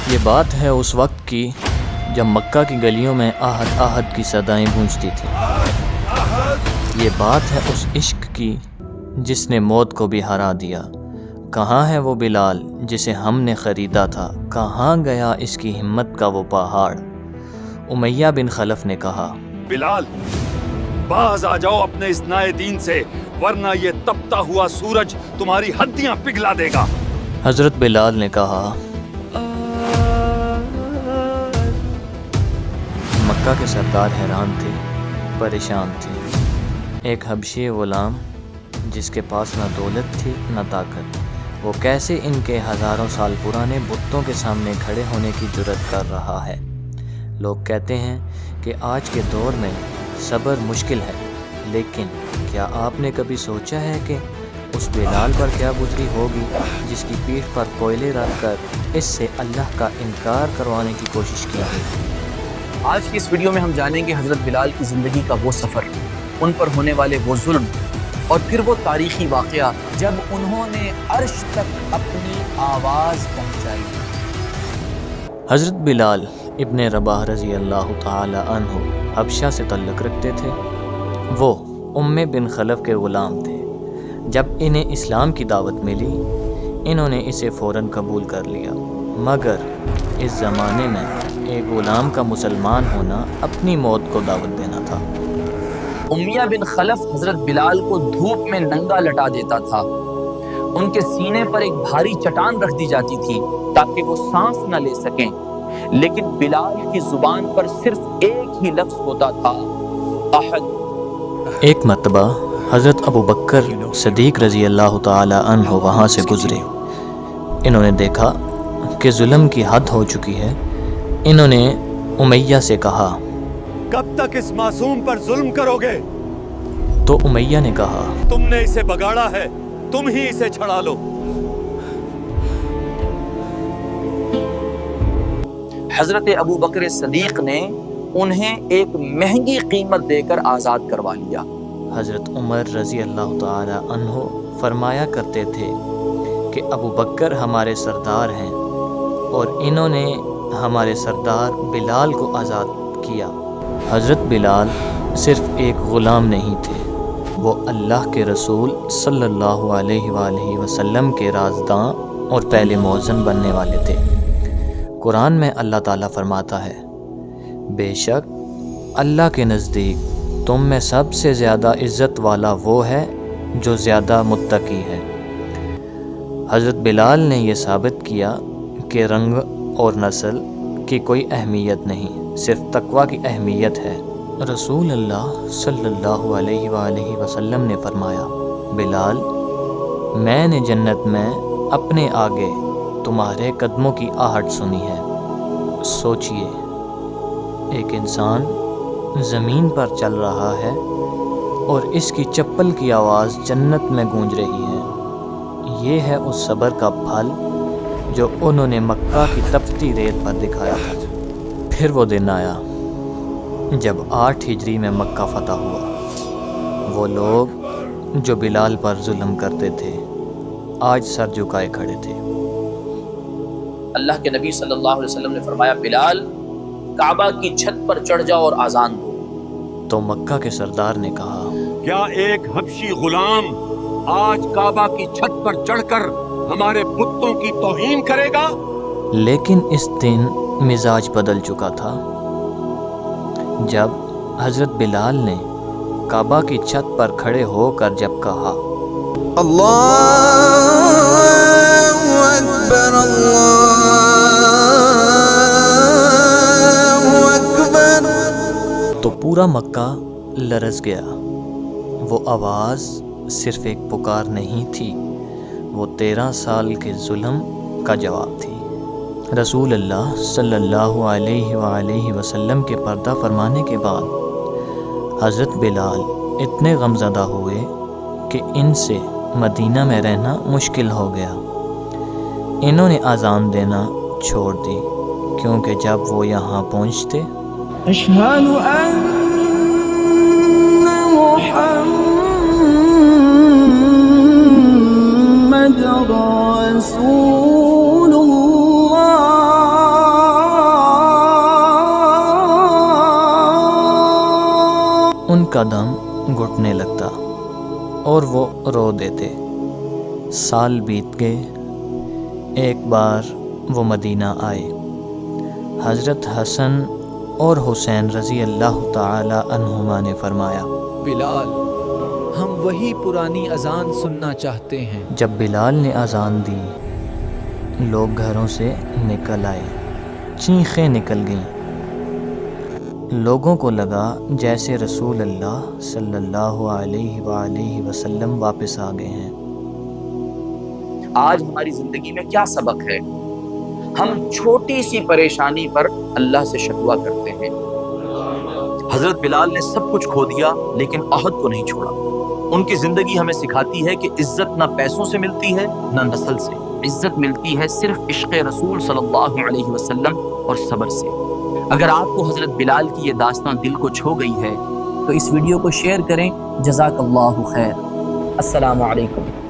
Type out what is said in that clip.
یہ بات ہے اس وقت کی جب مکہ کی گلیوں میں آہت آہت کی صدائیں گونجتی تھیں۔ یہ بات ہے اس عشق کی جس نے موت کو بھی ہرا دیا۔ کہاں ہے وہ بلال جسے ہم نے خریدا تھا؟ کہاں گیا اس کی ہمت کا وہ پہاڑ؟ امیہ بن خلف نے کہا، بلال باز آ جاؤ اپنے اس نئے دین سے، ورنہ یہ تپتا ہوا سورج تمہاری ہڈیاں پگھلا دے گا۔ حضرت بلال نے کہا، مکہ کے سردار حیران تھے، پریشان تھے۔ ایک حبشی غلام جس کے پاس نہ دولت تھی نہ طاقت، وہ کیسے ان کے ہزاروں سال پرانے بتوں کے سامنے کھڑے ہونے کی جرأت کر رہا ہے؟ لوگ کہتے ہیں کہ آج کے دور میں صبر مشکل ہے، لیکن کیا آپ نے کبھی سوچا ہے کہ اس بلال پر کیا گزری ہوگی جس کی پیٹھ پر کوئلے رکھ کر اس سے اللہ کا انکار کروانے کی کوشش کی ہے؟ آج کی اس ویڈیو میں ہم جانیں گے حضرت بلال کی زندگی کا وہ سفر، ان پر ہونے والے وہ ظلم، اور پھر وہ تاریخی واقعہ جب انہوں نے عرش تک اپنی آواز پہنچائی۔ حضرت بلال ابن رباح رضی اللہ تعالی عنہ حبشہ سے تعلق رکھتے تھے۔ وہ امی بن خلف کے غلام تھے۔ جب انہیں اسلام کی دعوت ملی، انہوں نے اسے فوراً قبول کر لیا، مگر اس زمانے میں ایک غلام کا مسلمان ہونا اپنی موت کو دعوت دینا تھا۔ امیہ بن خلف حضرت بلال کو دھوپ میں ننگا لٹا دیتا تھا۔ ان کے سینے پر ایک بھاری چٹان رکھ دی جاتی تھی تاکہ وہ سانس نہ لے سکیں، لیکن بلال کی زبان پر صرف ایک ہی لفظ ہوتا تھا، احد۔ ایک مرتبہ حضرت ابو بکر صدیق رضی اللہ تعالی عنہ وہاں سے گزرے۔ انہوں نے دیکھا کہ ظلم کی حد ہو چکی ہے۔ انہوں نے امیہ سے کہا، کب تک اس معصوم پر ظلم کرو گے؟ تو امیہ نے کہا، تم نے اسے بگاڑا ہے، تم ہی اسے چھڑا لو۔ حضرت ابو بکر صدیق نے انہیں ایک مہنگی قیمت دے کر آزاد کروا لیا۔ حضرت عمر رضی اللہ تعالی عنہ فرمایا کرتے تھے کہ ابو بکر ہمارے سردار ہیں اور انہوں نے ہمارے سردار بلال کو آزاد کیا۔ حضرت بلال صرف ایک غلام نہیں تھے، وہ اللہ کے رسول صلی اللہ علیہ وآلہ وسلم کے رازداں اور پہلے مؤذن بننے والے تھے۔ قرآن میں اللہ تعالیٰ فرماتا ہے، بے شک اللہ کے نزدیک تم میں سب سے زیادہ عزت والا وہ ہے جو زیادہ متقی ہے۔ حضرت بلال نے یہ ثابت کیا کہ رنگ اور نسل کی کوئی اہمیت نہیں، صرف تقوی کی اہمیت ہے۔ رسول اللہ صلی اللہ علیہ وآلہ وسلم نے فرمایا، بلال، میں نے جنت میں اپنے آگے تمہارے قدموں کی آہٹ سنی ہے۔ سوچئے، ایک انسان زمین پر چل رہا ہے اور اس کی چپل کی آواز جنت میں گونج رہی ہے۔ یہ ہے اس صبر کا پھل جو انہوں نے مکہ کی تپتی ریت پر دکھایا تھا۔ پھر وہ دن آیا جب 8 ہجری میں مکہ فتح ہوا۔ وہ لوگ جو بلال پر ظلم کرتے تھے آج سر جھکائے کھڑے تھے۔ اللہ کے نبی صلی اللہ علیہ وسلم نے فرمایا، بلال کعبہ کی چھت پر چڑھ جاؤ اور اذان دو۔ تو مکہ کے سردار نے کہا، کیا ایک حبشی غلام آج کعبہ کی چھت پر چڑھ کر ہمارے بتوں کی توہین کرے گا؟ لیکن اس دن مزاج بدل چکا تھا۔ جب حضرت بلال نے کعبہ کی چھت پر کھڑے ہو کر جب کہا، اللہ اکبر اکبر، تو پورا مکہ لرز گیا۔ وہ آواز صرف ایک پکار نہیں تھی، وہ 13 سال کے ظلم کا جواب تھی۔ رسول اللہ صلی اللہ علیہ وآلہ وسلم کے پردہ فرمانے کے بعد حضرت بلال اتنے غمزدہ ہوئے کہ ان سے مدینہ میں رہنا مشکل ہو گیا۔ انہوں نے اذان دینا چھوڑ دی، کیونکہ جب وہ یہاں پہنچتے، اشہد ان محمد رسول اللہ، کا دم گھٹنے لگتا اور وہ رو دیتے۔ سال بیت گئے۔ ایک بار وہ مدینہ آئے۔ حضرت حسن اور حسین رضی اللہ تعالی عنہما نے فرمایا، بلال، ہم وہی پرانی اذان سننا چاہتے ہیں۔ جب بلال نے اذان دی، لوگ گھروں سے نکل آئے، چیخیں نکل گئیں۔ لوگوں کو لگا جیسے رسول اللہ صلی اللہ علیہ وآلہ وسلم واپس آ گئے ہیں۔ آج ہماری زندگی میں کیا سبق ہے؟ ہم چھوٹی سی پریشانی پر اللہ سے شکوہ کرتے ہیں۔ حضرت بلال نے سب کچھ کھو دیا لیکن عہد کو نہیں چھوڑا۔ ان کی زندگی ہمیں سکھاتی ہے کہ عزت نہ پیسوں سے ملتی ہے نہ نسل سے، عزت ملتی ہے صرف عشق رسول صلی اللہ علیہ وسلم اور صبر سے۔ اگر آپ کو حضرت بلال کی یہ داستان دل کو چھو گئی ہے تو اس ویڈیو کو شیئر کریں۔ جزاک اللہ خیر۔ السلام علیکم۔